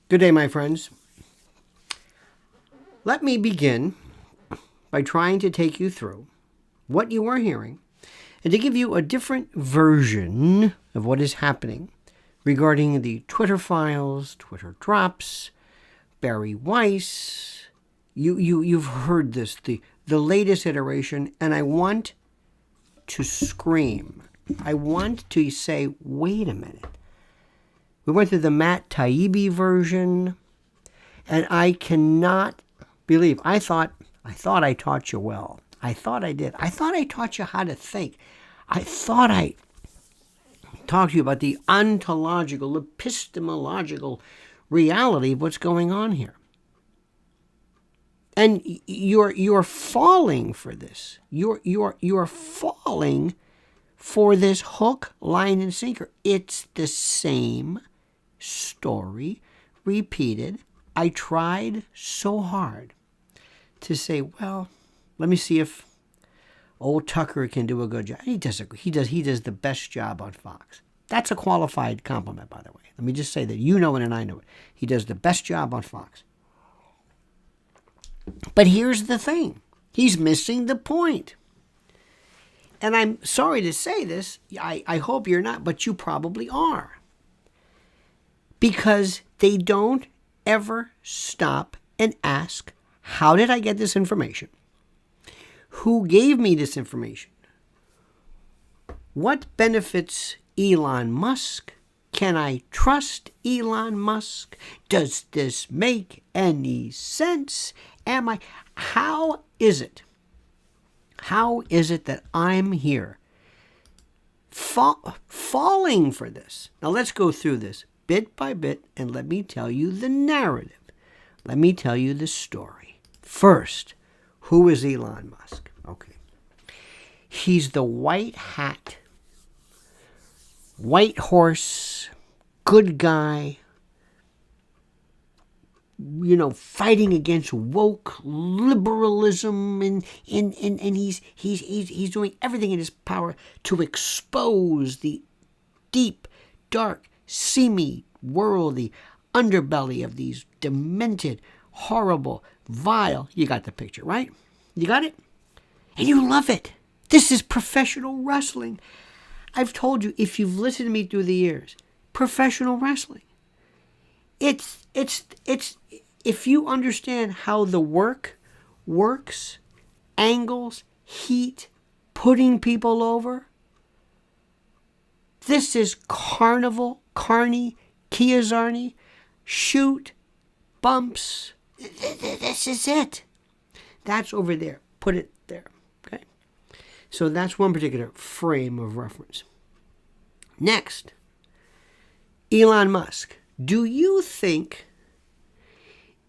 Good day, my friends. Let me begin by trying to take you through what you are hearing and to give you a different version of what is happening regarding the Twitter files, Twitter drops, Barry Weiss. You've heard this, the latest iteration, and I want to scream. I want to say, wait a minute. We went through the Matt Taibbi version, and I cannot believe. I thought I taught you well. I thought I did. I thought I taught you how to think. I thought I talked to you about the ontological, epistemological reality of what's going on here. And you're falling for this. You're falling for this hook, line, and sinker. It's the same story repeated. I tried so hard to say, well, let me see if old Tucker can do a good job. He does the best job on Fox. That's a qualified compliment, by the way. Let me just say that you know it and I know it. He does the best job on Fox. But here's the thing. He's missing the point. And I'm sorry to say this. I hope you're not, but you probably are. Because they don't ever stop and ask, how did I get this information? Who gave me this information? What benefits Elon Musk? Can I trust Elon Musk? Does this make any sense? How is it that I'm here falling for this? Now let's go through this bit by bit and let me tell you the narrative. Let me tell you the story. First, who is Elon Musk? Okay. He's the white hat, white horse, good guy, fighting against woke liberalism, and he's doing everything in his power to expose the deep, dark, seamy world, the underbelly of these demented, horrible, vile. You got the picture, right? You got it? And you love it. This is professional wrestling. I've told you, if you've listened to me through the years, professional wrestling. It's if you understand how the work works, angles, heat, putting people over. This is carnival, carny, Chiazzarni, shoot, bumps. This is it. That's over there. Put it there. Okay? So that's one particular frame of reference. Next, Elon Musk. Do you think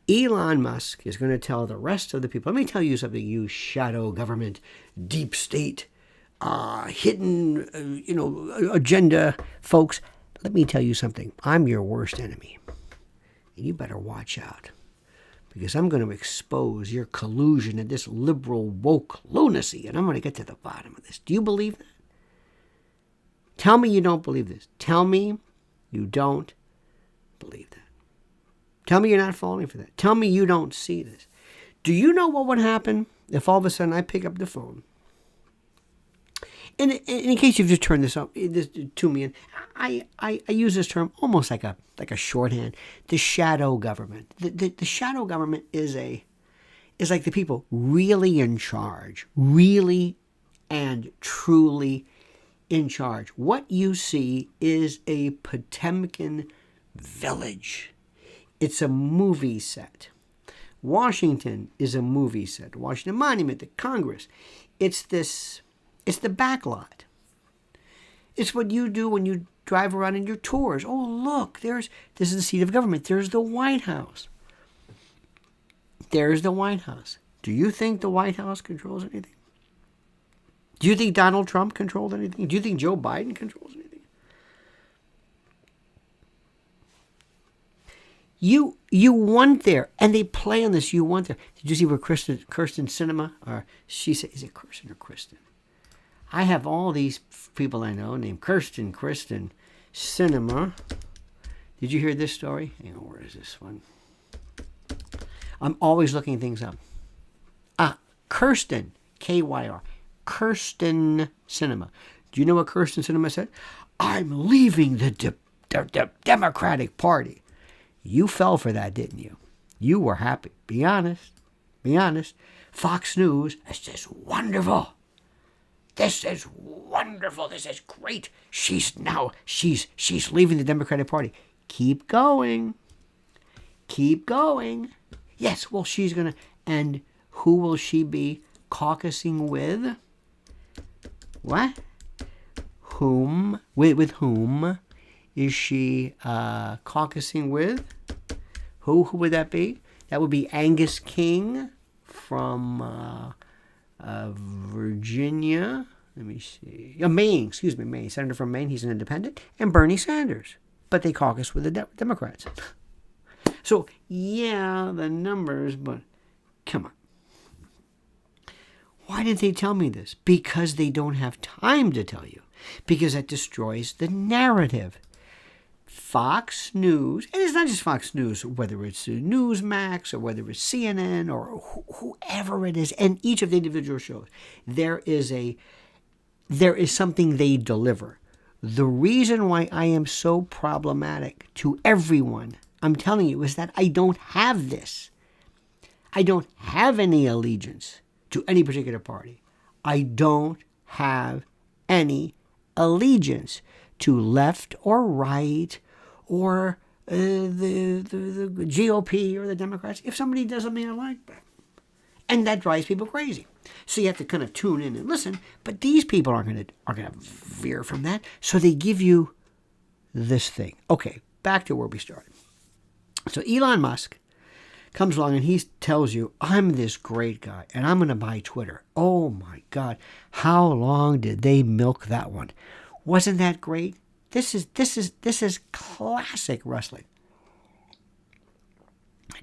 Elon Musk is going to tell the rest of the people? Let me tell you something, you shadow government, deep state, hidden, agenda folks. Let me tell you something. I'm your worst enemy. And you better watch out. Because I'm going to expose your collusion and this liberal woke lunacy. And I'm going to get to the bottom of this. Do you believe that? Tell me you don't believe this. Tell me you don't believe that. Tell me you're not falling for that. Tell me you don't see this. Do you know what would happen if all of a sudden I pick up the phone? And in case you've just turned this up to me, and I use this term almost like a shorthand. The shadow government. The shadow government is like the people really in charge, really and truly in charge. What you see is a Potemkin village. It's a movie set. Washington is a movie set. Washington Monument, the Congress. It's the back lot. It's what you do when you drive around in your tours. Oh, look, this is the seat of government. There's the White House. There's the White House. Do you think the White House controls anything? Do you think Donald Trump controls anything? Do you think Joe Biden controls anything? You want there, and they play on this. You want there. Did you see where Kirsten Cinema, or she said, is it Kirsten or Kristen? I have all these people I know named Kirsten Cinema. Did you hear this story? Hang on, where is this one? I'm always looking things up. Kirsten, K-Y-R, Kirsten Sinema. Do you know what Kirsten Sinema said? I'm leaving the Democratic Party. You fell for that, didn't you? You were happy. Be honest. Be honest. Fox News is just wonderful. This is wonderful. This is great. She's leaving the Democratic Party. Keep going. Keep going. Yes, well, she's going to. And who will she be caucusing with? What? Whom? With whom is she caucusing with? Who would that be? That would be Angus King from Virginia. Let me see. Maine, excuse me, Maine. Senator from Maine. He's an independent. And Bernie Sanders. But they caucus with the Democrats. So, yeah, the numbers, but come on. Why didn't they tell me this? Because they don't have time to tell you. Because that destroys the narrative. Fox News, and it's not just Fox News, whether it's Newsmax or whether it's CNN or whoever it is, and each of the individual shows, there is something they deliver. The reason why I am so problematic to everyone, I'm telling you, is that I don't have this. I don't have any allegiance to any particular party. I don't have any allegiance to left or right or the GOP or the Democrats. If somebody does something I like, and that drives people crazy. So you have to kind of tune in and listen. But these people are going to veer from that. So they give you this thing. Okay, back to where we started. So Elon Musk comes along and he tells you, I'm this great guy and I'm going to buy Twitter. Oh my God, how long did they milk that one? Wasn't that great? This is classic wrestling.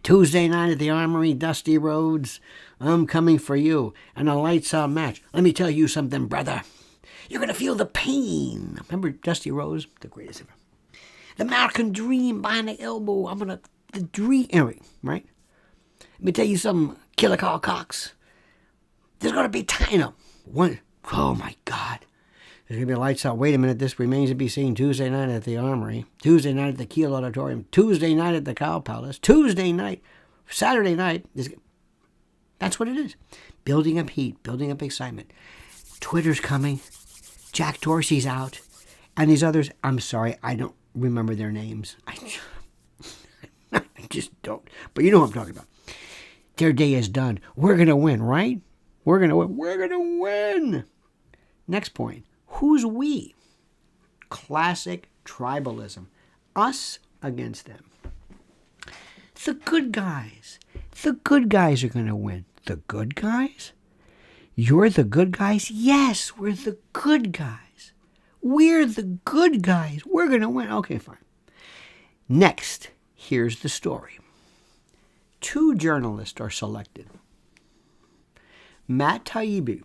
Tuesday night at the Armory, Dusty Rhodes, I'm coming for you, and a lights out match. Let me tell you something, brother. You're going to feel the pain. Remember Dusty Rhodes? The greatest ever. The American Dream behind the elbow. The dream, anyway, right? Let me tell you something, Killer Carl Cox. There's going to be time. Oh my God. There's going to be lights out. Wait a minute, this remains to be seen. Tuesday night at the Armory. Tuesday night at the Kiel Auditorium. Tuesday night at the Cow Palace. Tuesday night. Saturday night. That's what it is. Building up heat. Building up excitement. Twitter's coming. Jack Dorsey's out. And these others, I'm sorry, I don't remember their names. I just don't. But you know what I'm talking about. Their day is done. We're going to win, right? We're going to win. We're going to win. Next point. Who's we? Classic tribalism. Us against them. The good guys. The good guys are going to win. The good guys? You're the good guys? Yes, we're the good guys. We're the good guys. We're going to win. Okay, fine. Next, here's the story. 2 journalists are selected. Matt Taibbi.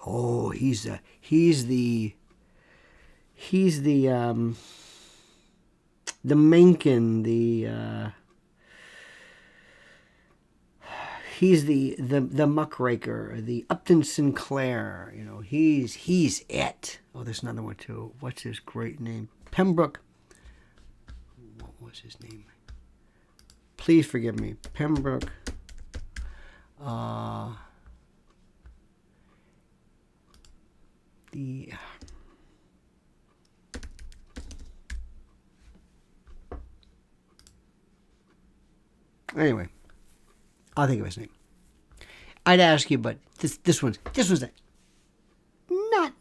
Oh, he's the Mencken, he's the muckraker, the Upton Sinclair, you know, he's it. Oh, there's another one too. What's his great name? Pembroke. What was his name? Please forgive me. Pembroke. Anyway, I'll think of his name. I'd ask you, but this one's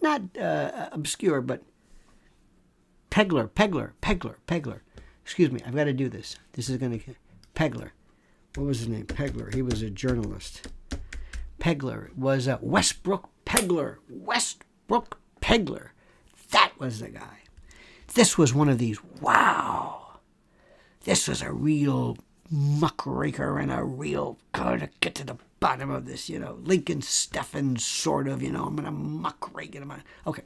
not obscure, but Pegler. Excuse me, I've got to do this. This is going to Pegler. What was his name? Pegler. He was a journalist. Pegler was Westbrook Pegler. That was the guy. This was one of these. Wow. This was a real muckraker and a real going to get to the bottom of this, you know, Lincoln Steffens sort of, you know, I'm going to muckrake it. Okay.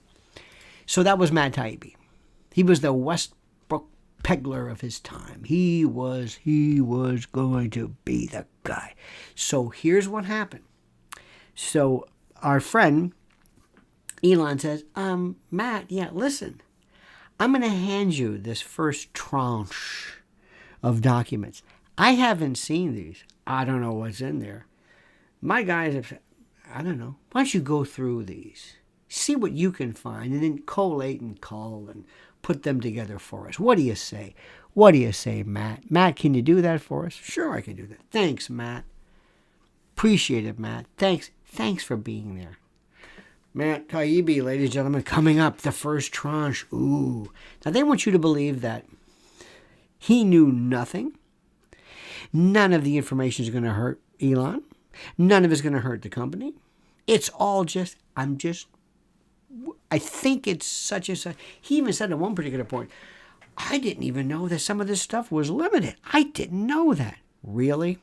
So that was Matt Taibbi. He was the Westbrook peddler of his time. He was going to be the guy. So here's what happened. So our friend Elon says, Matt, yeah, listen, I'm going to hand you this first tranche of documents. I haven't seen these. I don't know what's in there. My guys have said, I don't know. Why don't you go through these? See what you can find and then collate and call and put them together for us. What do you say? What do you say, Matt? Matt, can you do that for us? Sure, I can do that. Thanks, Matt. Appreciate it, Matt. Thanks for being there. Matt Taibbi, ladies and gentlemen, coming up, the first tranche. Ooh. Now, they want you to believe that he knew nothing. None of the information is going to hurt Elon. None of it's going to hurt the company. It's all just, I think it's such and such. He even said at one particular point, I didn't even know that some of this stuff was limited. I didn't know that. Really?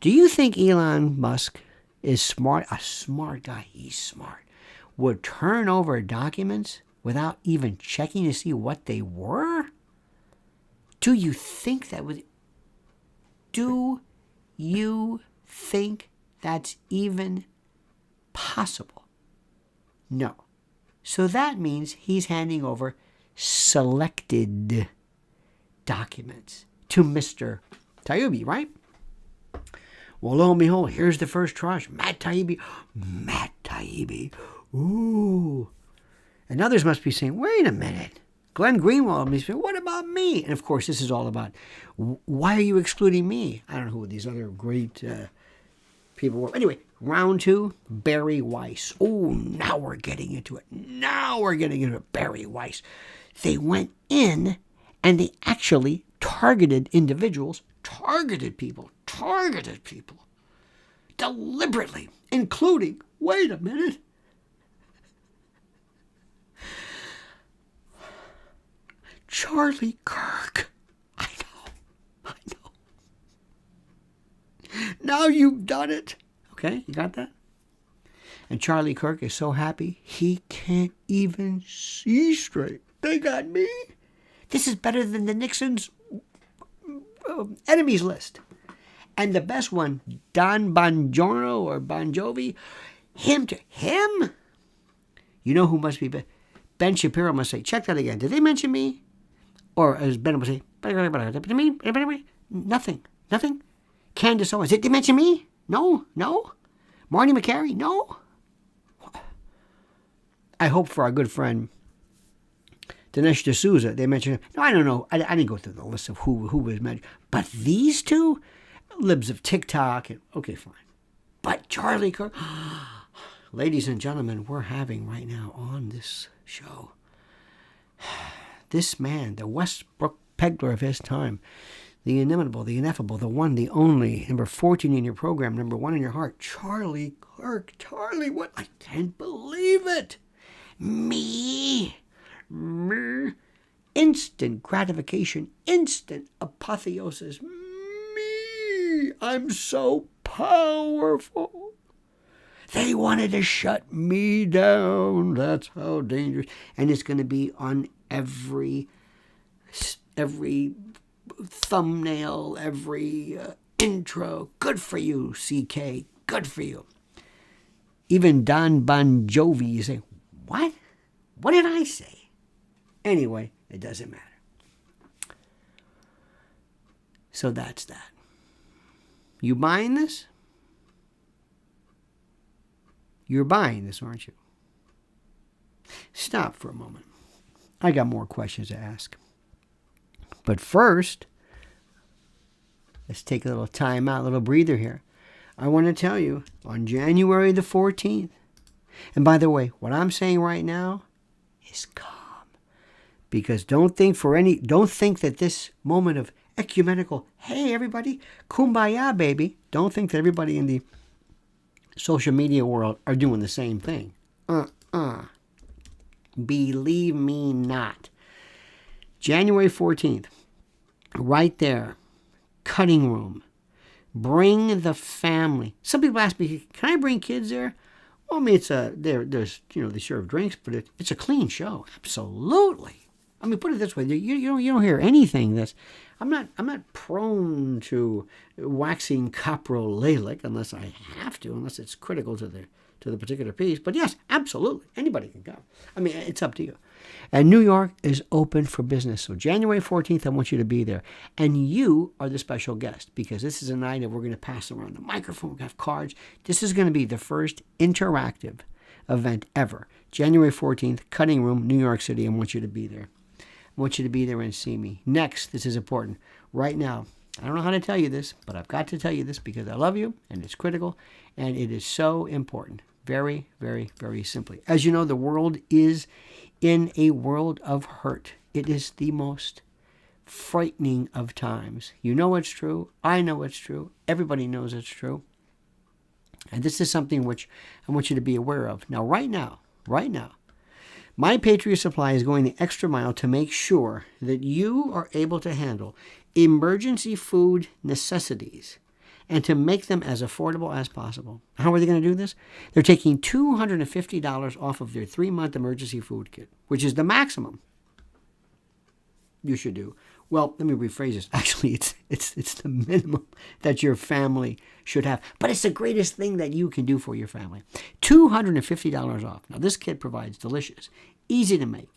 Do you think Elon Musk is smart? A smart guy. He's smart. Would turn over documents without even checking to see what they were? Do you think that would... Do you think that's even possible? No. So that means he's handing over selected documents to Mr. Taibbi, right? Well, lo and behold, here's the first tranche. Matt Taibbi. Matt Taibbi. Ooh. And others must be saying, wait a minute. Glenn Greenwald must be saying, what about me? And of course, this is all about, why are you excluding me? I don't know who these other great people were. Anyway, round two, Barry Weiss. Oh, now we're getting into it. Barry Weiss. They went in and they actually targeted individuals, targeted people, deliberately, including, wait a minute, Charlie Kirk. I know. Now you've done it. Okay, you got that? And Charlie Kirk is so happy, he can't even see straight. They got me. This is better than the Nixon's enemies list. And the best one, Don Bongiorno or Bon Jovi, him. You know who must be Ben Shapiro must say, check that again. Did they mention me? Or as Ben would say, nothing. Candace Owens, did they mention me? No. Marty McCary, no. I hope for our good friend Dinesh D'Souza, they mentioned him. No, I don't know. I didn't go through the list of who was mentioned. But these two, libs of TikTok, okay, fine. But Charlie Kirk, ladies and gentlemen, we're having right now on this show, this man, the Westbrook peddler of his time, the inimitable, the ineffable, the one, the only, number 14 in your program, number 1 in your heart, Charlie Kirk. Charlie, what? I can't believe it. Me. Instant gratification, instant apotheosis. Me. I'm so powerful. They wanted to shut me down. That's how dangerous. And it's going to be on every thumbnail, every intro. Good for you, CK. Good for you. Even Don Bon Jovi, you say, what? What did I say? Anyway, it doesn't matter. So that's that. You buying this? You're buying this, aren't you? Stop for a moment. I got more questions to ask. But first, let's take a little time out, a little breather here. I want to tell you, on January the 14th, and by the way, what I'm saying right now is calm. Because don't think that this moment of ecumenical, hey everybody, kumbaya baby, don't think that everybody in the social media world are doing the same thing. Believe me not. January 14th, right there, cutting room. Bring the family. Some people ask me, can I bring kids there? Well, I mean, there's they serve drinks, but it's a clean show. Absolutely. I mean, put it this way: you don't hear anything that's. I'm not prone to waxing coprolalic unless I have to, unless it's critical to the particular piece. But yes, absolutely, anybody can come. I mean, it's up to you. And New York is open for business. So January 14th, I want you to be there. And you are the special guest because this is a night that we're going to pass around the microphone. We're going to have cards. This is going to be the first interactive event ever. January 14th, Cutting Room, New York City. I want you to be there. I want you to be there and see me. Next, this is important. Right now, I don't know how to tell you this, but I've got to tell you this because I love you and it's critical and it is so important. Very, very, very simply. As you know, the world is in a world of hurt. It is the most frightening of times. You know it's true. I know it's true. Everybody knows it's true. And this is something which I want you to be aware of. Now, right now, My Patriot Supply is going the extra mile to make sure that you are able to handle emergency food necessities and to make them as affordable as possible. How are they going to do this? They're taking $250 off of their 3-month emergency food kit, which is the maximum you should do. Well, let me rephrase this. Actually, it's the minimum that your family should have. But it's the greatest thing that you can do for your family. $250 off. Now, this kit provides delicious, easy to make,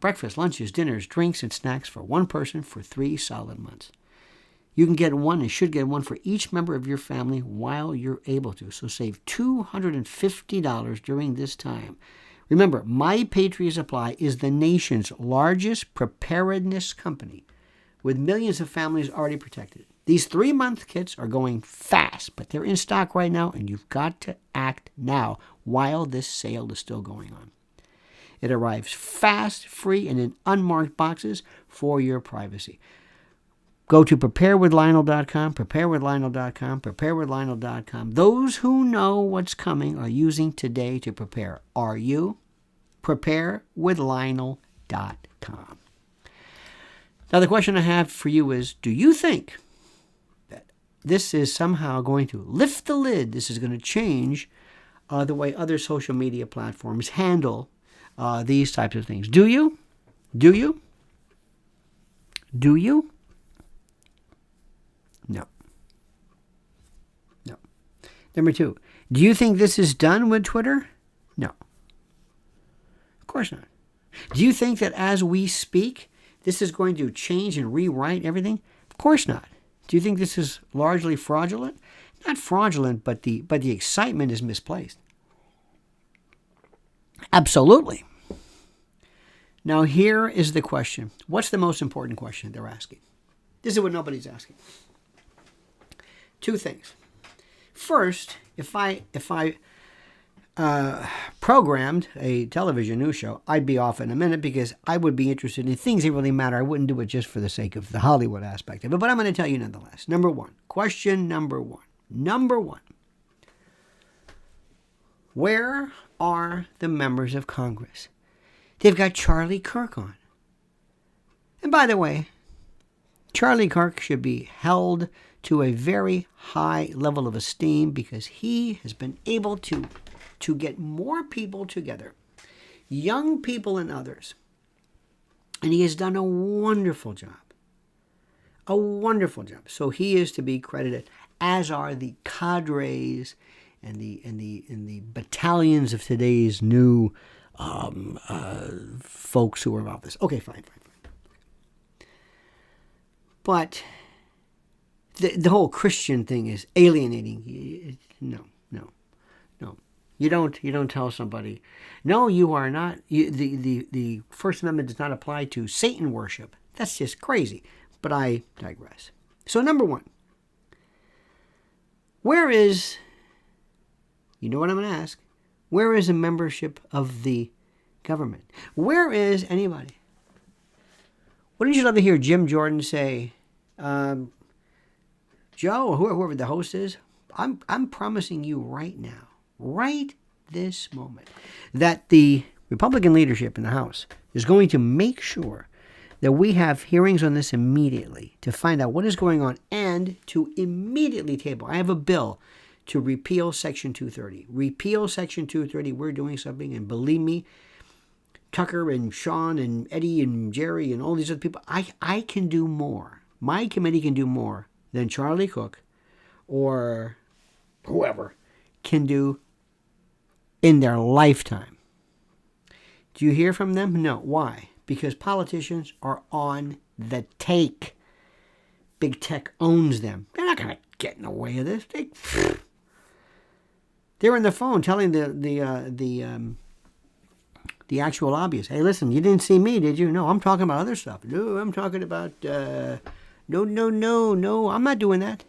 breakfast, lunches, dinners, drinks, and snacks for one person for 3 solid months. You can get one and should get one for each member of your family while you're able to. So save $250 during this time. Remember, My Patriot Supply is the nation's largest preparedness company with millions of families already protected. These 3-month kits are going fast, but they're in stock right now, and you've got to act now while this sale is still going on. It arrives fast, free, and in unmarked boxes for your privacy. Go to preparewithlionel.com, preparewithlionel.com, preparewithlionel.com. Those who know what's coming are using today to prepare. Are you? Preparewithlionel.com. Now, the question I have for you is, do you think that this is somehow going to lift the lid? This is going to change the way other social media platforms handle these types of things. Do you? Do you? Do you? No. No. Number 2, do you think this is done with Twitter? No. Of course not. Do you think that as we speak, this is going to change and rewrite everything? Of course not. Do you think this is largely fraudulent? Not fraudulent, but the excitement is misplaced. Absolutely. Now here is the question. What's the most important question they're asking? This is what nobody's asking. 2 things. First, if I programmed a television news show, I'd be off in a minute because I would be interested in things that really matter. I wouldn't do it just for the sake of the Hollywood aspect of it, but I'm going to tell you nonetheless. Number 1, question number 1. Number 1. Where are the members of Congress? They've got Charlie Kirk on. And by the way, Charlie Kirk should be held to a very high level of esteem because he has been able to get more people together, young people and others. And he has done a wonderful job. A wonderful job. So he is to be credited, as are the cadres and the battalions of today's new folks who are in office. Okay, fine. But the whole Christian thing is alienating. No. You don't tell somebody, no, you are not. The First Amendment does not apply to Satan worship. That's just crazy. But I digress. So number 1, where is, you know what I'm going to ask, where is a membership of the government? Where is anybody? Wouldn't you love to hear Jim Jordan say, Joe, or whoever the host is, I'm promising you right now, right this moment, that the Republican leadership in the House is going to make sure that we have hearings on this immediately to find out what is going on and to immediately table. I have a bill to repeal Section 230. Repeal Section 230. We're doing something, and believe me, Tucker and Sean and Eddie and Jerry and all these other people. I can do more. My committee can do more than Charlie Cook or whoever can do in their lifetime. Do you hear from them? No. Why? Because politicians are on the take. Big tech owns them. They're not going to get in the way of this. They're on the phone telling the actual lobbyists, hey, listen, you didn't see me, did you? No, I'm talking about other stuff. No, I'm talking about, no, I'm not doing that.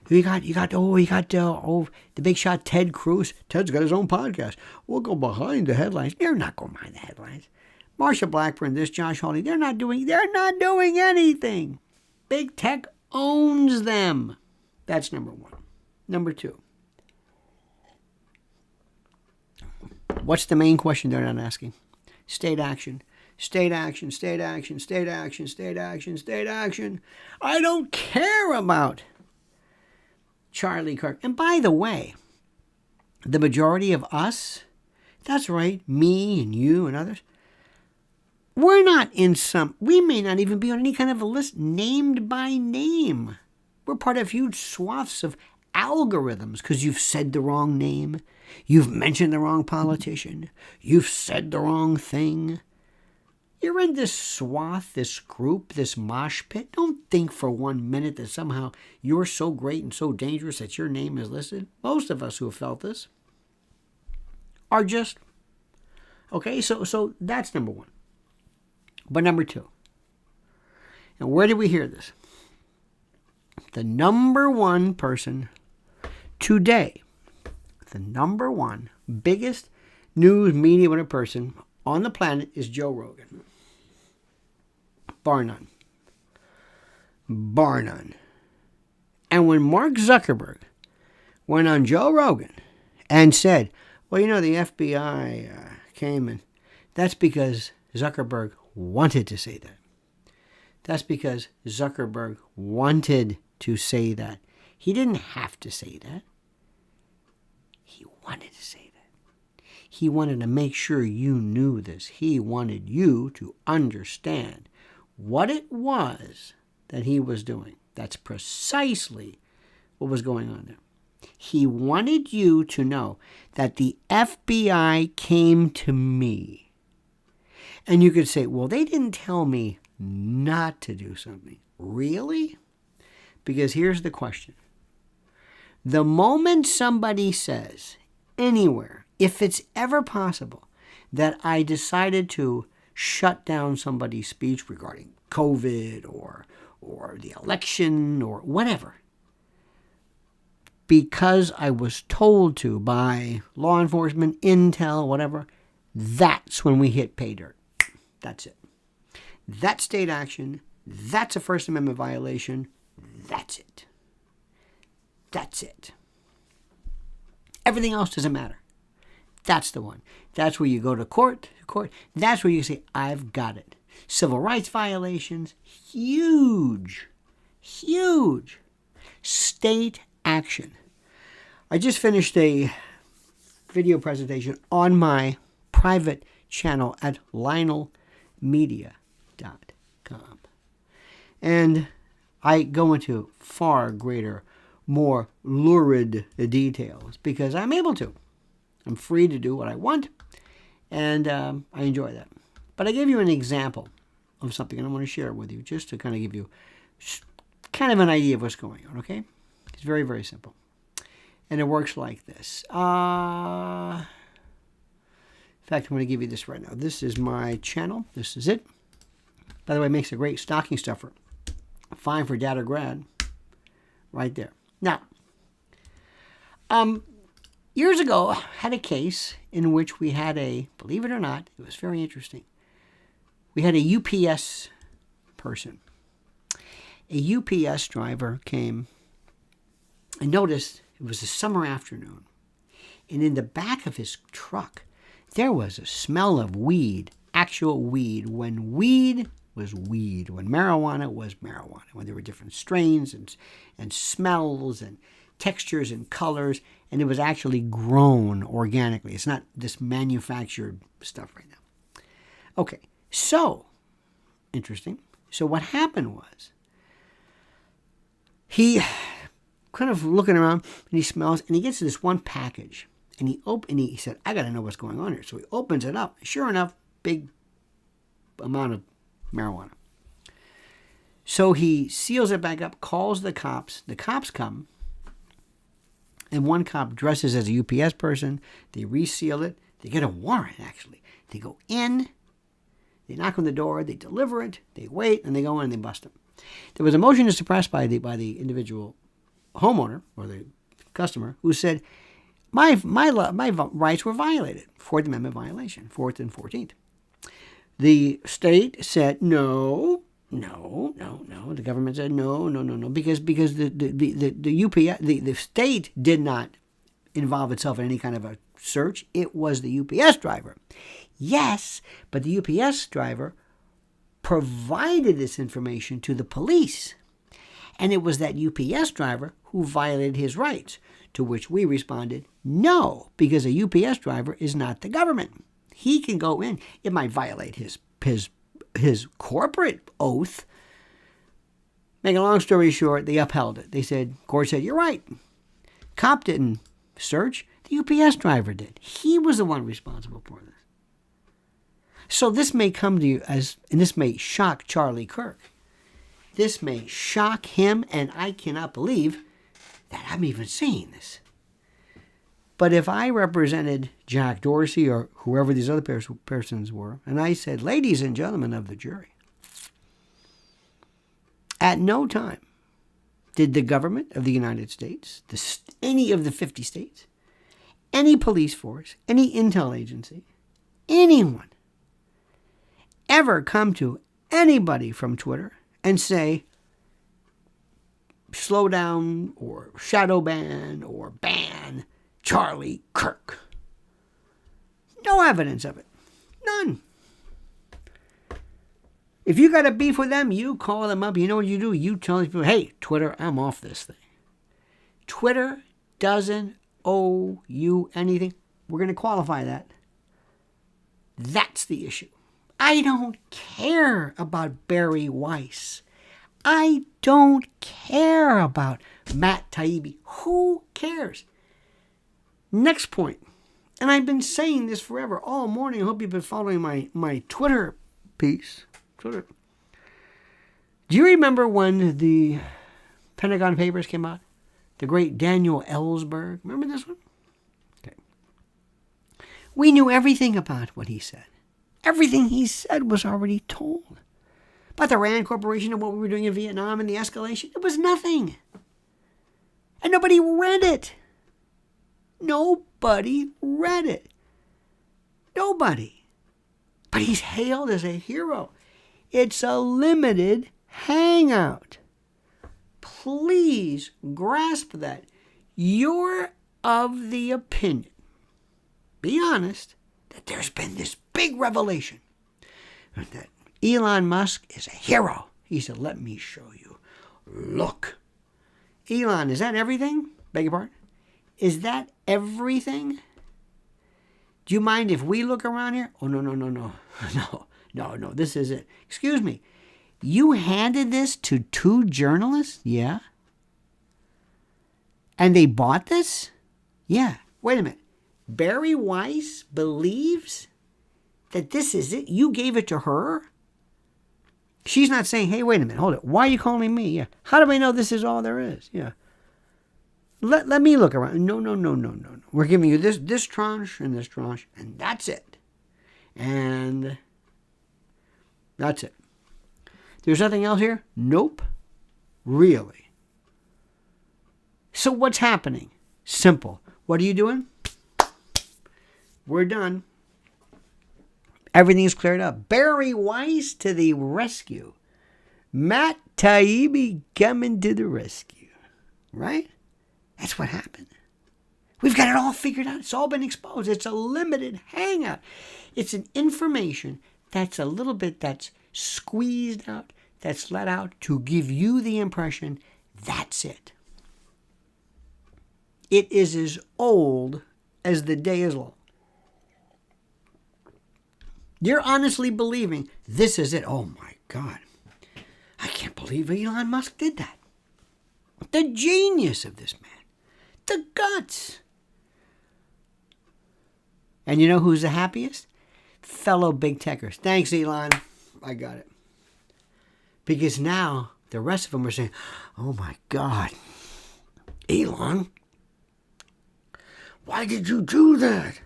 You got the big shot Ted Cruz. Ted's got his own podcast. We'll go behind the headlines. They're not going behind the headlines. Marsha Blackburn, this Josh Hawley, they're not doing anything. Big tech owns them. That's number one. Number two. What's the main question they're not asking? State action. State action, state action, state action, state action, state action. I don't care about Charlie Kirk. And by the way, the majority of us, that's right, me and you and others, we're not we may not even be on any kind of a list named by name. We're part of huge swaths of algorithms because you've said the wrong name. You've mentioned the wrong politician. You've said the wrong thing. You're in this swath, this group, this mosh pit. Don't think for 1 minute that somehow you're so great and so dangerous that your name is listed. Most of us who have felt this are just, okay, so that's number one. But number two, and where did we hear this? The number one person today, the number one biggest news media person on the planet is Joe Rogan. Bar none. Bar none. And when Mark Zuckerberg went on Joe Rogan and said, well, the FBI came, and that's because Zuckerberg wanted to say that. That's because Zuckerberg wanted to say that. He didn't have to say that. He wanted to say that. He wanted to make sure you knew this. He wanted you to understand what it was that he was doing. That's precisely what was going on there. He wanted you to know that the FBI came to me. And you could say, well, they didn't tell me not to do something. Really? Because here's the question. The moment somebody says anywhere, if it's ever possible, that I decided to shut down somebody's speech regarding COVID or the election or whatever, because I was told to by law enforcement, intel, whatever, that's when we hit pay dirt. That's it. That's state action. That's a First Amendment violation. That's it. That's it. Everything else doesn't matter. That's the one. That's where you go to court. That's where you say, I've got it. Civil rights violations, huge. State action. I just finished a video presentation on my private channel at lionelmedia.com. And I go into far greater, more lurid details because I'm able to. I'm free to do what I want, and I enjoy that. But I gave you an example of something, and I want to share it with you just to kind of give you kind of an idea of what's going on, okay? It's very, very simple. And it works like this. In fact, I'm going to give you this right now. This is my channel. This is it. By the way, it makes a great stocking stuffer. Fine for dad or grad. Right there. Now, years ago, I had a case in which we had believe it or not, it was very interesting. We had a UPS person. A UPS driver came and noticed it was a summer afternoon. And in the back of his truck, there was a smell of weed, actual weed, when weed was weed, when marijuana was marijuana, when there were different strains and smells and textures and colors, and it was actually grown organically. It's not this manufactured stuff right now. Okay, so, interesting. So what happened was, he kind of looking around, and he smells, and he gets to this one package, and he said, I got to know what's going on here. So he opens it up. Sure enough, big amount of marijuana. So he seals it back up, calls the cops. The cops come, and one cop dresses as a UPS person. They reseal it. They get a warrant, actually. They go in, they knock on the door, they deliver it, they wait, and they go in and they bust him. There was a motion to suppress by the individual homeowner or the customer who said, my rights were violated. Fourth Amendment violation, 4th and 14th. The state said, no. The government said, no, because the state did not involve itself in any kind of a search. It was the UPS driver. Yes, but the UPS driver provided this information to the police. And it was that UPS driver who violated his rights, to which we responded, no, because a UPS driver is not the government. He can go in. It might violate his corporate oath. Make a long story short, they upheld it. They said, court said, you're right. Cop didn't search. The UPS driver did. He was the one responsible for this. So this may come to you as, and this may shock Charlie Kirk. This may shock him, and I cannot believe that I'm even saying this. But if I represented Jack Dorsey or whoever these other persons were, and I said, ladies and gentlemen of the jury, at no time did the government of the United States, any of the 50 states, any police force, any intel agency, anyone, ever come to anybody from Twitter and say, slow down or shadow ban or ban Charlie Kirk. No evidence of it. None. If you got a beef with them, you call them up. You know what you do? You tell these people, hey, Twitter, I'm off this thing. Twitter doesn't owe you anything. We're going to qualify that. That's the issue. I don't care about Barry Weiss. I don't care about Matt Taibbi. Who cares? Next point. And I've been saying this forever, all morning. I hope you've been following my Twitter piece. Twitter. Do you remember when the Pentagon Papers came out? The great Daniel Ellsberg. Remember this one? Okay. We knew everything about what he said. Everything he said was already told. About the Rand Corporation and what we were doing in Vietnam and the escalation. It was nothing. And nobody read it. Nobody read it. Nobody. But he's hailed as a hero. It's a limited hangout. Please grasp that. You're of the opinion, be honest, that there's been this big revelation that Elon Musk is a hero. He said, let me show you. Look. Elon, is that everything? Beg your pardon? Is that everything? Do you mind if we look around here? Oh, no. No, this is it. Excuse me. You handed this to 2 journalists? Yeah. And they bought this? Yeah. Wait a minute. Barry Weiss believes that this is it? You gave it to her? She's not saying, hey, wait a minute, hold it. Why are you calling me? Yeah. How do I know this is all there is? Yeah. Let me look around. No. We're giving you this tranche, and that's it. And that's it. There's nothing else here? Nope. Really. So what's happening? Simple. What are you doing? We're done. Everything's cleared up. Barry Weiss to the rescue. Matt Taibbi coming to the rescue. Right? That's what happened. We've got it all figured out. It's all been exposed. It's a limited hangout. It's an information that's a little bit that's squeezed out, that's let out to give you the impression that's it. It is as old as the day is long. You're honestly believing this is it. Oh my God. I can't believe Elon Musk did that. The genius of this man. The guts. And you know who's the happiest? Fellow big techers. Thanks, Elon. I got it. Because now the rest of them are saying, oh my God, Elon, why did you do that?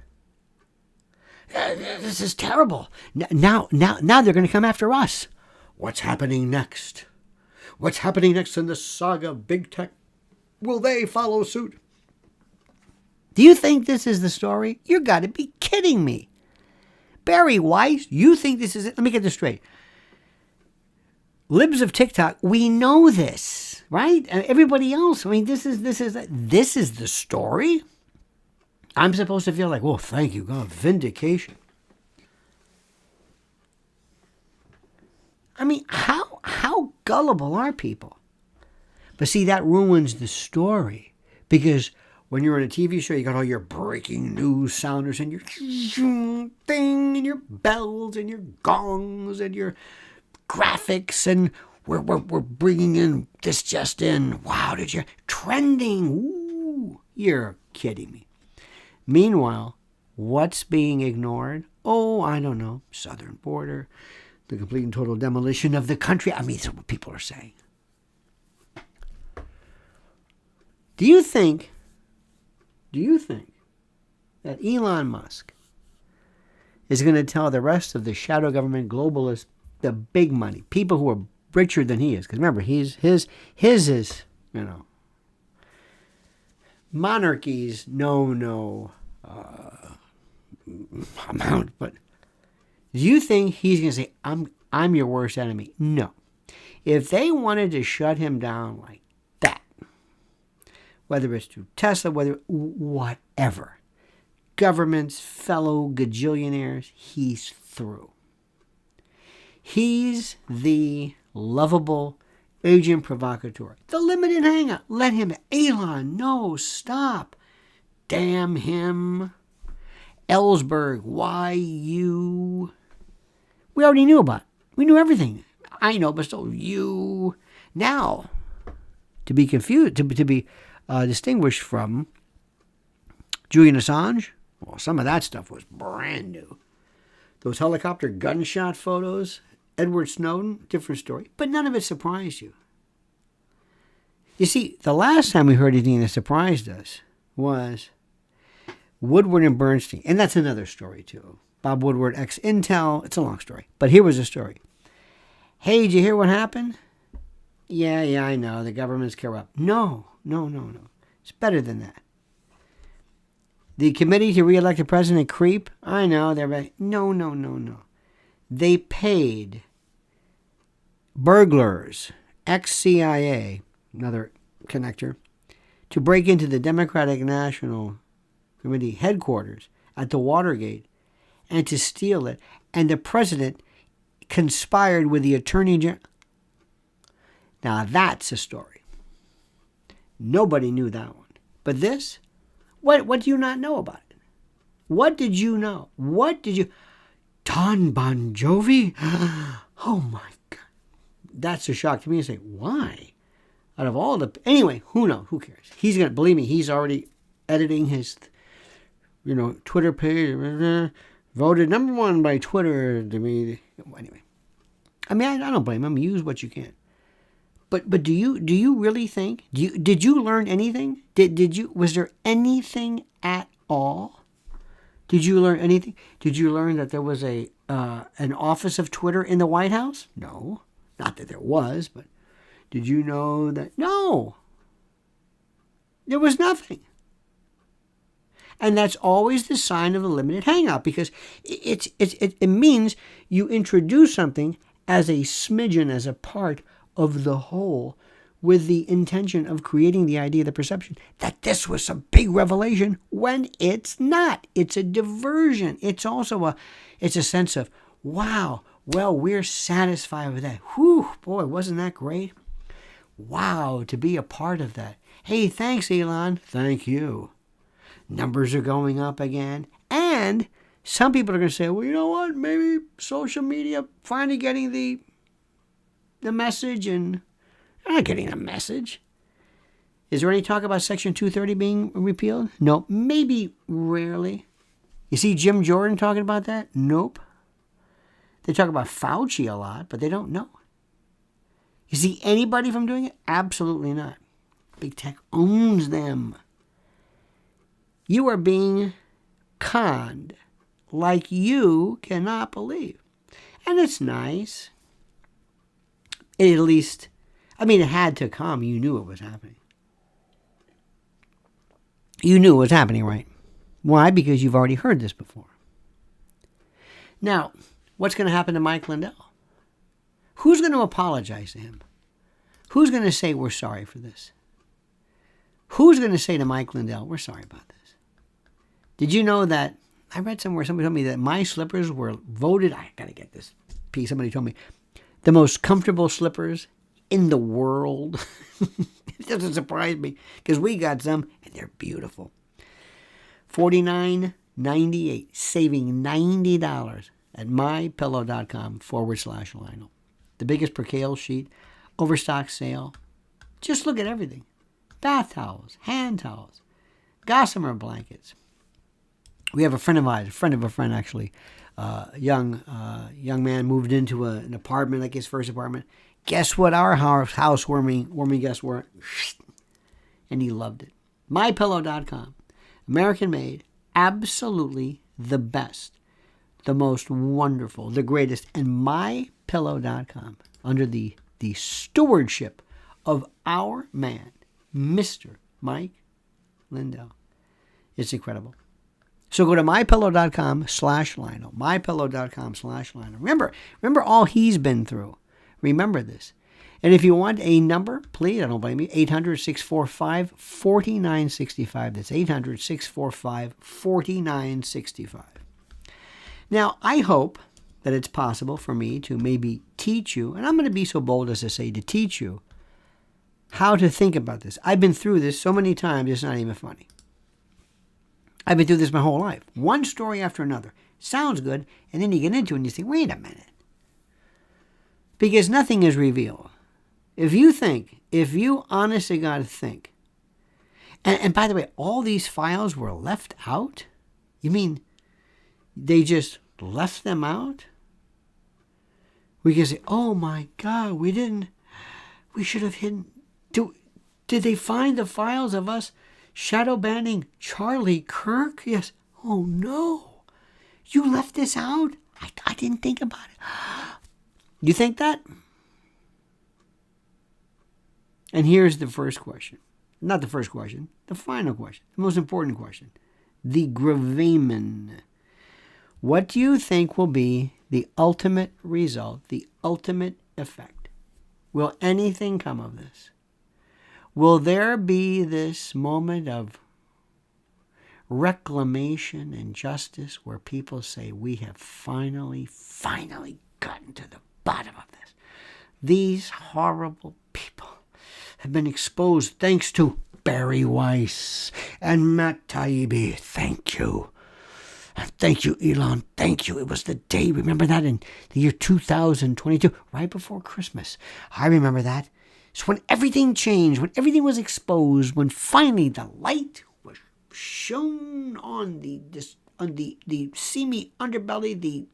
This is terrible. Now they're going to come after us. What's happening next? What's happening next in the saga of big tech? Will they follow suit? Do you think this is the story? You got to be kidding me. Barry Weiss, you think this is it? Let me get this straight. Libs of TikTok, we know this, right? And everybody else, I mean, this is the story. I'm supposed to feel like, well, thank you, God, vindication. I mean, how gullible are people? But see, that ruins the story, because when you're on a TV show, you got all your breaking news sounders and your thing and your bells and your gongs and your graphics, and we're bringing in this just in. Wow, did you trending? Ooh, you're kidding me. Meanwhile, what's being ignored? Oh, I don't know. Southern border, the complete and total demolition of the country. I mean, that's what people are saying. Do you think that Elon Musk is going to tell the rest of the shadow government globalists, the big money, people who are richer than he is? Because remember, his is, monarchies no amount. But do you think he's going to say, I'm your worst enemy? No. If they wanted to shut him down like that, whether it's through Tesla, whatever, governments, fellow gajillionaires, he's through. He's the lovable agent provocateur. The limited hangout. Let him. Elon, no, stop. Damn him. Ellsberg, why you? We already knew about it. We knew everything. I know, but still, you. Now, to be confused, to be distinguished from Julian Assange, well, some of that stuff was brand new. Those helicopter gunshot photos, Edward Snowden, different story. But none of it surprised you. You see, the last time we heard anything that surprised us was Woodward and Bernstein. And that's another story, too. Bob Woodward, ex-Intel. It's a long story. But here was the story. Hey, did you hear what happened? Yeah, I know. The government's corrupt. No. It's better than that. The committee to re-elect the president creep? I know. They're right. No. They paid burglars, ex-CIA, another connector, to break into the Democratic National Committee headquarters at the Watergate and to steal it. And the president conspired with the attorney general. Now that's a story. Nobody knew that one. But this, what do you not know about it? What did you know? Don Bon Jovi? Oh my God. That's a shock to me. I say, why? Out of all the... Anyway, who knows? Who cares? He's going to... Believe me, he's already editing his, Twitter page. Voted number one by Twitter to me. Anyway. I mean, I don't blame him. Use what you can. But do you really think? Did you learn anything? Was there anything at all? Did you learn anything? Did you learn that there was an office of Twitter in the White House? No. Not that there was, but did you know that? No. There was nothing. And that's always the sign of a limited hangout, because it means you introduce something as a smidgen, as a part of the whole, with the intention of creating the idea, the perception, that this was a big revelation, when it's not. It's a diversion. It's also a sense of, wow, well, we're satisfied with that. Whew, boy, wasn't that great? Wow, to be a part of that. Hey, thanks, Elon. Thank you. Numbers are going up again. And Some people are going to say, well, you know what? Maybe social media finally getting the message, and they're not getting the message. Is there any talk about Section 230 being repealed? No. Maybe rarely. You see Jim Jordan talking about that? Nope. They talk about Fauci a lot, but they don't know. You see anybody from doing it? Absolutely not. Big tech owns them. You are being conned like you cannot believe. And it's nice. At least, it had to come. You knew it was happening. You knew it was happening, right? Why? Because you've already heard this before. Now, what's going to happen to Mike Lindell? Who's going to apologize to him? Who's going to say, we're sorry for this? Who's going to say to Mike Lindell, we're sorry about this? Did you know that, I read somewhere, somebody told me that my slippers were voted, I got to get this piece, somebody told me, the most comfortable slippers in the world. It doesn't surprise me because we got some and they're beautiful. $49.98, saving $90 at mypillow.com/Lionel. The biggest percale sheet, overstock sale. Just look at everything. Bath towels, hand towels, gossamer blankets. We have a friend of mine, a friend of a friend actually, young man moved into an apartment, like his first apartment. Guess what our housewarming guests were? And he loved it. MyPillow.com. American made, absolutely the best, the most wonderful, the greatest. And MyPillow.com, under the stewardship of our man, Mr. Mike Lindell. It's incredible. So go to mypillow.com/Lionel. mypillow.com/Lionel. Remember all he's been through. Remember this. And if you want a number, please, I don't blame you, 800-645-4965. That's 800-645-4965. Now, I hope that it's possible for me to maybe teach you, and I'm going to be so bold as to say to teach you how to think about this. I've been through this so many times, it's not even funny. I've been through this my whole life. One story after another. Sounds good, and then you get into it and you think, wait a minute. Because nothing is revealed. If you honestly got to think, and by the way, all these files were left out? You mean they just left them out? We can say, oh my God, we should have hidden. Did they find the files of us shadow banning Charlie Kirk? Yes. Oh no, you left this out? I didn't think about it. You think that? And here's the first question. Not the first question, the final question, the most important question. The gravamen. What do you think will be the ultimate result, the ultimate effect? Will anything come of this? Will there be this moment of reclamation and justice where people say, we have finally gotten to the bottom of this? These horrible people have been exposed thanks to Barry Weiss and Matt Taibbi. Thank you. Thank you, Elon. Thank you. It was the day, remember that, in the year 2022, right before Christmas. I remember that. So when everything changed, when everything was exposed, when finally the light was shone on the seamy underbelly,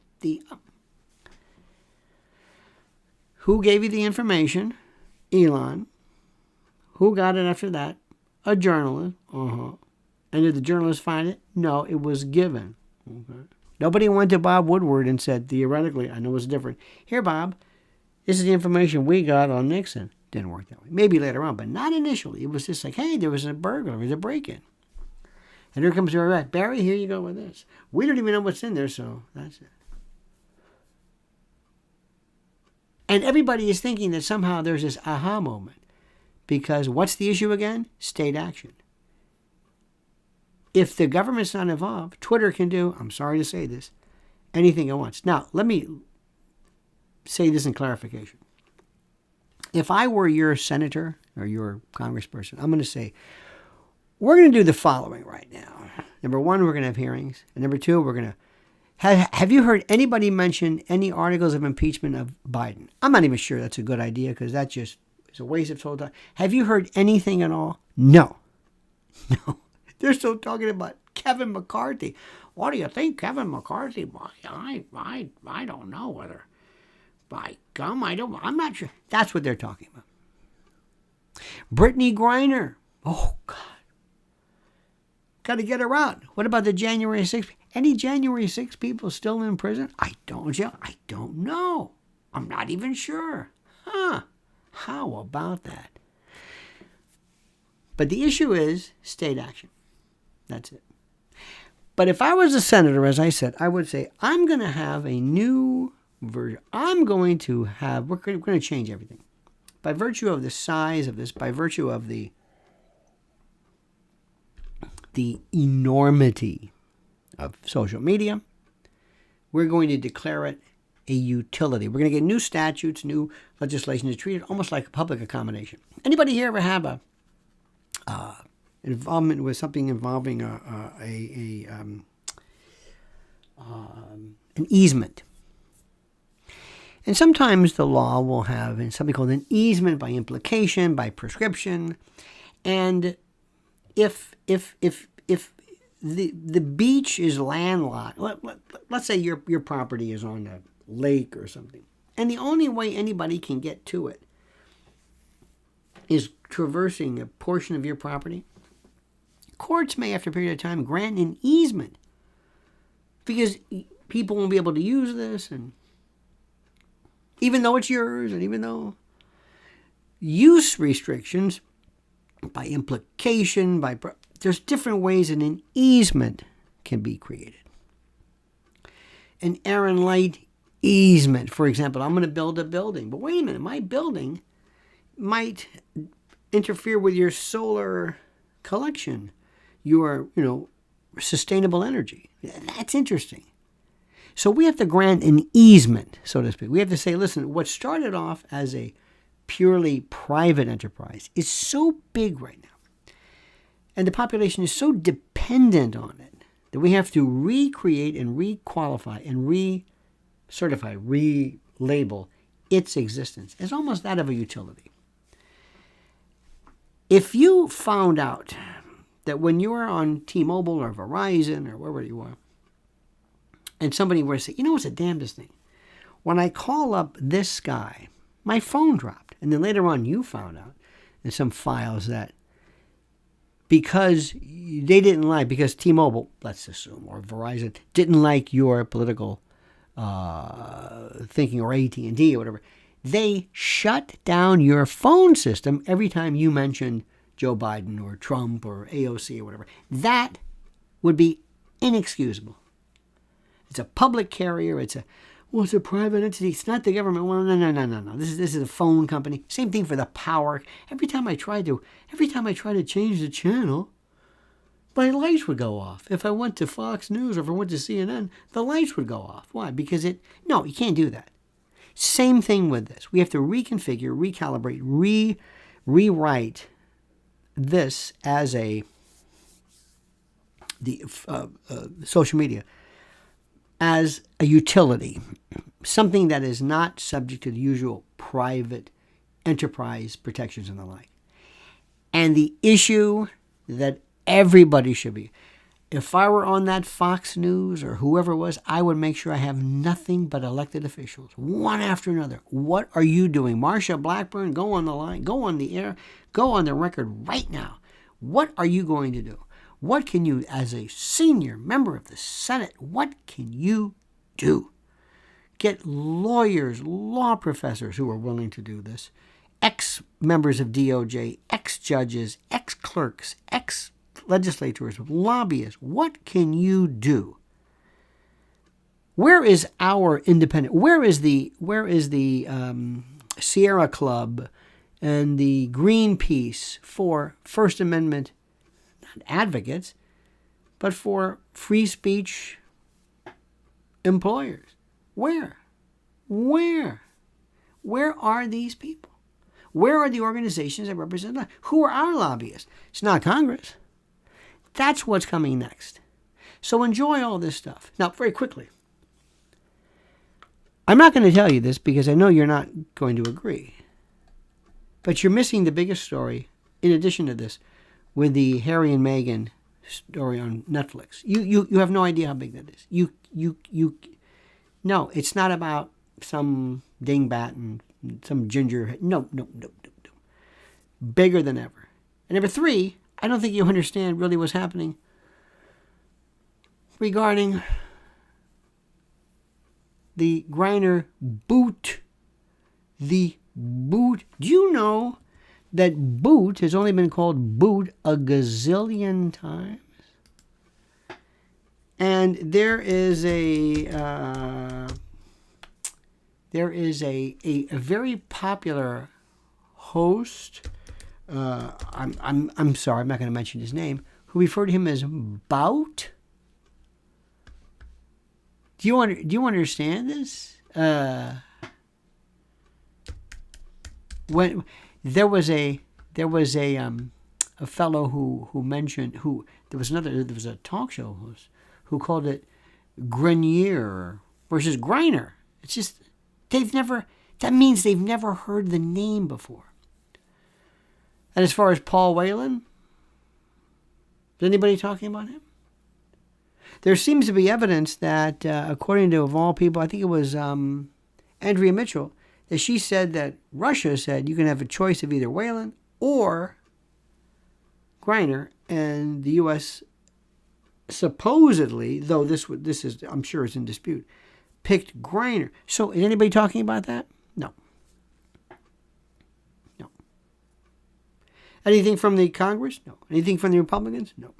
who gave you the information? Elon. Who got it after that? A journalist. And did the journalist find it? No, it was given. Okay. Nobody went to Bob Woodward and said, theoretically, I know it's different. Here, Bob, this is the information we got on Nixon. Didn't work that way. Maybe later on, but not initially. It was just like, hey, there was a burglar, there was a break-in. And here comes Barry, here you go with this. We don't even know what's in there, so that's it. And everybody is thinking that somehow there's this aha moment. Because what's the issue again? State action. If the government's not involved, Twitter can do, I'm sorry to say this, anything it wants. Now, let me say this in clarification. If I were your senator or your congressperson, I'm going to say, we're going to do the following right now. Number one, we're going to have hearings. And number two, we're going to Have you heard anybody mention any articles of impeachment of Biden? I'm not even sure that's a good idea because that just is a waste of total time. Have you heard anything at all? No. No. They're still talking about Kevin McCarthy. What do you think, Kevin McCarthy? I don't know whether. By gum, I'm not sure. That's what they're talking about. Brittany Griner. Oh, God. Got to get her out. What about the January 6th? Any January 6th people still in prison? I don't know. I'm not even sure. Huh. How about that? But the issue is state action. That's it. But if I was a senator, as I said, I would say, I'm going to have a new version. We're going to change everything. By virtue of the size of this, by virtue of the enormity of social media, we're going to declare it a utility. We're going to get new statutes, new legislation to treat it almost like a public accommodation. Anybody here ever have a involvement with something involving an easement? And sometimes the law will have something called an easement by implication, by prescription. And if the beach is landlocked, let's say your property is on a lake or something, and the only way anybody can get to it is traversing a portion of your property, courts may, after a period of time, grant an easement because people won't be able to use this, and even though it's yours, and even though use restrictions by implication, there's different ways that an easement can be created. An air and light easement, for example, I'm going to build a building, but wait a minute, my building might interfere with your solar collection, your, sustainable energy. That's interesting. So we have to grant an easement, so to speak. We have to say, listen, what started off as a purely private enterprise is so big right now, and the population is so dependent on it, that we have to recreate and requalify and recertify, relabel its existence. It's almost that of a utility. If you found out that when you are on T-Mobile or Verizon or wherever you are, and somebody were to say, what's the damnedest thing? When I call up this guy, my phone dropped. And then later on you found out in some files that because T-Mobile, let's assume, or Verizon, didn't like your political thinking, or AT&T or whatever, they shut down your phone system every time you mentioned Joe Biden or Trump or AOC or whatever. That would be inexcusable. It's a public carrier. It's a private entity. It's not the government. Well, no. This is a phone company. Same thing for the power. Every time I try to change the channel, my lights would go off. If I went to Fox News or if I went to CNN, the lights would go off. Why? Because you can't do that. Same thing with this. We have to reconfigure, recalibrate, rewrite this as social media as a utility, something that is not subject to the usual private enterprise protections and the like. And the issue that everybody should be, if I were on that Fox News or whoever it was, I would make sure I have nothing but elected officials, one after another. What are you doing? Marsha Blackburn, go on the line, go on the air, go on the record right now. What are you going to do? What can you, as a senior member of the Senate, what can you do? Get lawyers, law professors who are willing to do this, ex-members of DOJ, ex-judges, ex-clerks, ex-legislators, lobbyists. What can you do? Where is our independent? Where is the Sierra Club and the Greenpeace for First Amendment advocates, but for free speech employers? Where are these people? Where are the organizations that represent us? Who are our lobbyists? It's not Congress. That's what's coming next. So enjoy all this stuff. Now, very quickly, I'm not going to tell you this because I know you're not going to agree. But you're missing the biggest story, in addition to this, with the Harry and Meghan story on Netflix. You have no idea how big that is. No, it's not about some dingbat and some ginger. No. Bigger than ever. And number three, I don't think you understand really what's happening regarding the Griner boot. The boot. Do you know that boot has only been called boot a gazillion times? And there is a very popular host. I'm sorry, I'm not going to mention his name. Who referred to him as Bout. Do you understand this? When there was a fellow who mentioned there was a talk show host who called it Grenier versus Griner. It's just that means they've never heard the name before. And as far as Paul Whelan, is anybody talking about him? There seems to be evidence that, according to, of all people, I think it was Andrea Mitchell, that she said that Russia said you can have a choice of either Whelan or Griner, and the U.S. supposedly, though this is, I'm sure it's in dispute, picked Griner. So is anybody talking about that? No. Anything from the Congress? No. Anything from the Republicans? No.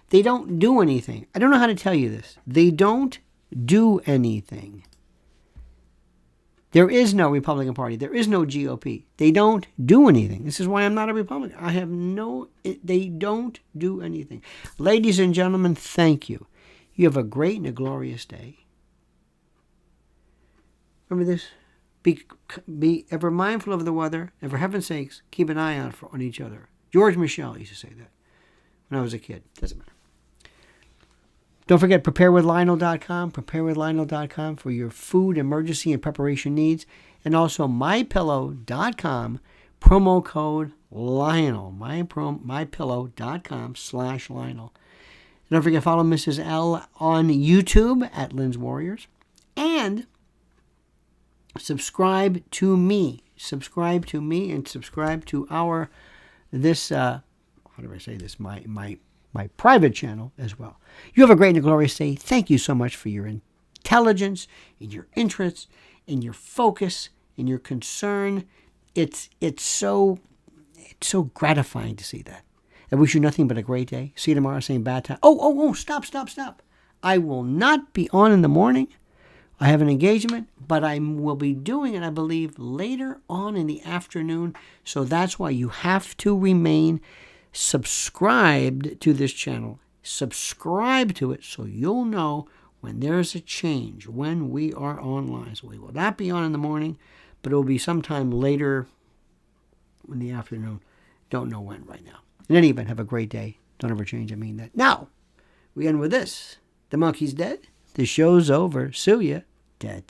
They don't do anything. I don't know how to tell you this. They don't do anything. There is no Republican Party. There is no GOP. They don't do anything. This is why I'm not a Republican. They don't do anything. Ladies and gentlemen, thank you. You have a great and a glorious day. Remember this. Be ever mindful of the weather, and for heaven's sakes, keep an eye out on each other. George Michel used to say that when I was a kid. Doesn't matter. Don't forget preparewithlionel.com, preparewithlionel.com for your food emergency and preparation needs, and also mypillow.com, promo code Lionel, mypillow.com/Lionel. Don't forget follow Mrs. L on YouTube at Lynn's Warriors, and subscribe to me, and subscribe to our my private channel as well. You have a great and glorious day. Thank you so much for your intelligence, and your interest, and your focus, and your concern. It's so gratifying to see that. I wish you nothing but a great day. See you tomorrow, same bad time. Stop. I will not be on in the morning. I have an engagement, but I will be doing it, I believe, later on in the afternoon. So that's why you have to remain subscribed to this channel. Subscribe to it so you'll know when there's a change, when we are online. So we will not be on in the morning, but it will be sometime later in the afternoon. Don't know when right now. In any event, have a great day. Don't ever change. I mean that. Now, we end with this. The monkey's dead. The show's over. Sue ya. Da.